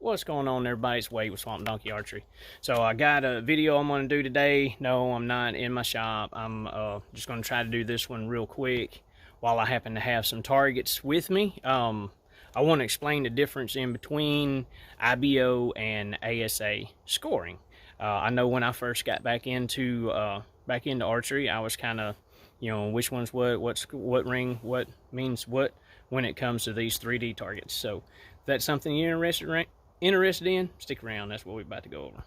What's going on, everybody? It's Wade with Swamp Donkey Archery. So I got a video I'm going to do today. No, I'm not in my shop. I'm just going to try to do this one real quick while I happen to have some targets with me. I want to explain the difference in between IBO and ASA scoring. I know when I first got back into archery, I was kind of, which one's what ring, what means what when it comes to these 3D targets. So if that's something you're interested in, stick around. That's what we're about to go over.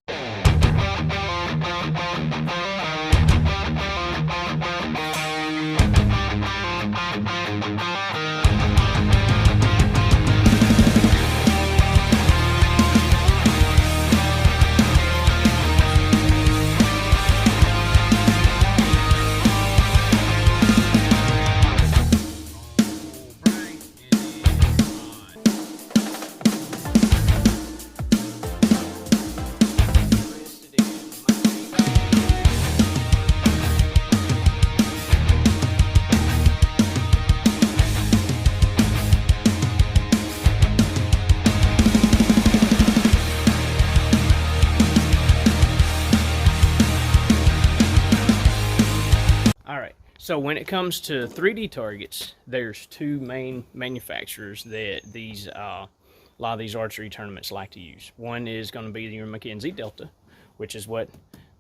So when it comes to 3D targets, there's two main manufacturers that a lot of these archery tournaments like to use. One is going to be your McKenzie Delta, which is what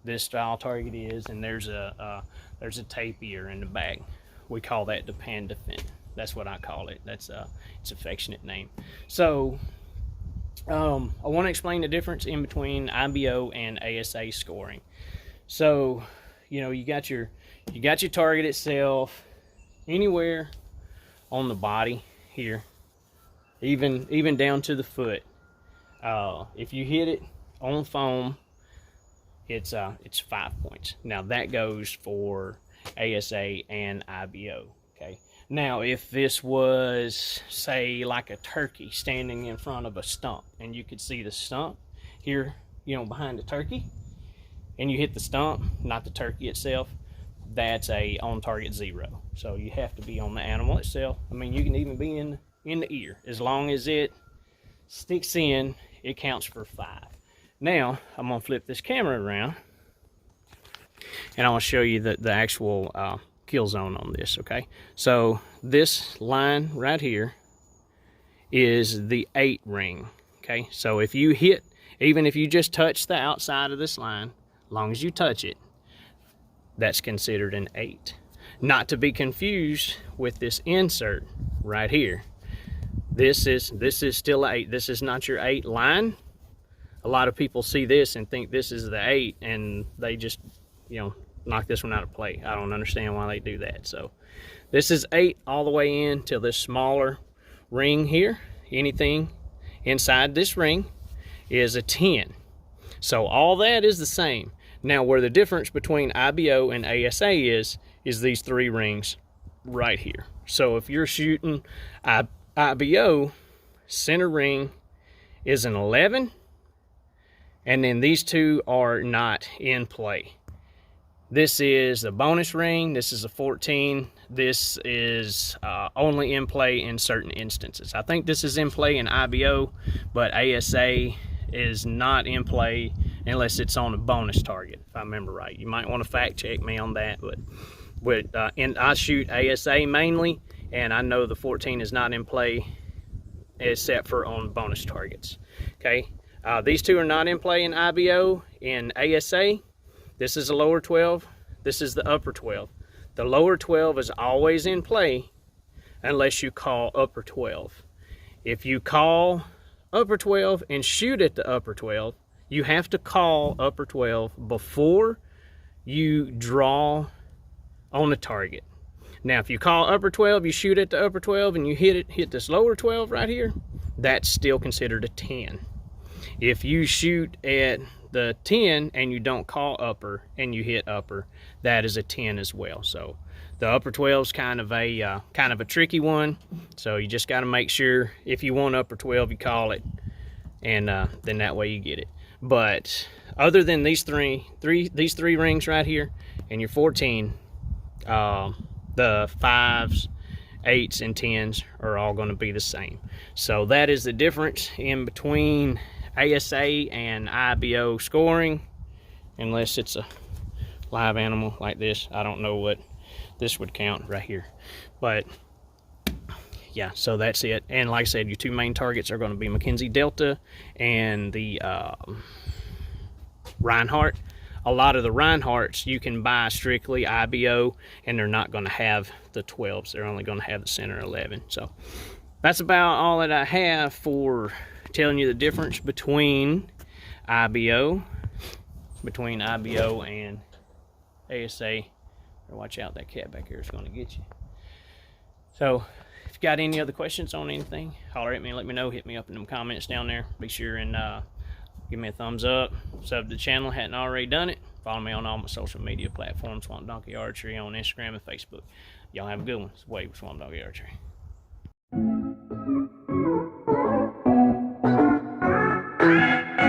this style target is, and there's a tapier in the back. We call that the Panda Fin. That's what I call it. That's its affectionate name. So I want to explain the difference in between IBO and ASA scoring. So you got your target itself anywhere on the body here, even down to the foot. If you hit it on foam, it's 5 points. Now that goes for ASA and IBO. Okay. Now if this was, say, like a turkey standing in front of a stump, and you could see the stump here, behind the turkey, and you hit the stump, not the turkey itself, that's a on target 0. So you have to be on the animal itself. I mean, you can even be in the ear. As long as it sticks in, it counts for 5. Now I'm gonna flip this camera around and I want to show you the actual kill zone on this. Okay, so this line right here is the 8 ring. Okay, so if you hit, even if you just touch the outside of this line, as long as you touch it, that's considered an 8. Not to be confused with this insert right here. This is still an 8. This is not your 8 line. A lot of people see this and think this is the 8, and they just knock this one out of play. I don't understand why they do that. So this is 8 all the way in till this smaller ring here. Anything inside this ring is a 10. So all that is the same. Now, where the difference between IBO and ASA is these 3 rings right here. So if you're shooting IBO, center ring is an 11, and then these 2 are not in play. This is a bonus ring. This is a 14. This is only in play in certain instances. I think this is in play in IBO, but ASA is not in play unless it's on a bonus target, if I remember right. You might want to fact check me on that, but I shoot ASA mainly, and I know the 14 is not in play except for on bonus targets. Okay, these 2 are not in play in IBO. In ASA, this is the lower 12, this is the upper 12. The lower 12 is always in play unless you call upper 12. If you call upper 12 and shoot at the upper 12, you have to call upper 12 before you draw on the target. Now if you call upper 12, you shoot at the upper 12 and you hit this lower 12 right here, that's still considered a 10. If you shoot at the 10 and you don't call upper and you hit upper, that is a 10 as well. So the upper 12 is kind of a tricky one. So you just got to make sure if you want upper 12, you call it, and then that way you get it. But other than these three rings right here and your 14, the 5s, 8s, and 10s are all going to be the same. So that is the difference in between ASA and IBO scoring, unless it's a live animal like this. I don't know what this would count right here, but yeah, so that's it. And like I said, your two main targets are going to be Mackenzie Delta and the Reinhardt. A lot of the Reinhardts you can buy strictly IBO, and they're not going to have the 12s. They're only going to have the center 11. So that's about all that I have for telling you the difference between IBO and ASA. Watch out, that cat back here is going to get you. So if you got any other questions on anything, holler at me and let me know. Hit me up in them comments down there. Be sure and give me a thumbs up. Sub to the channel, hadn't already done it. Follow me on all my social media platforms, Swamp Donkey Archery on Instagram and Facebook. Y'all have a good one. It's Wade with Swamp Donkey Archery.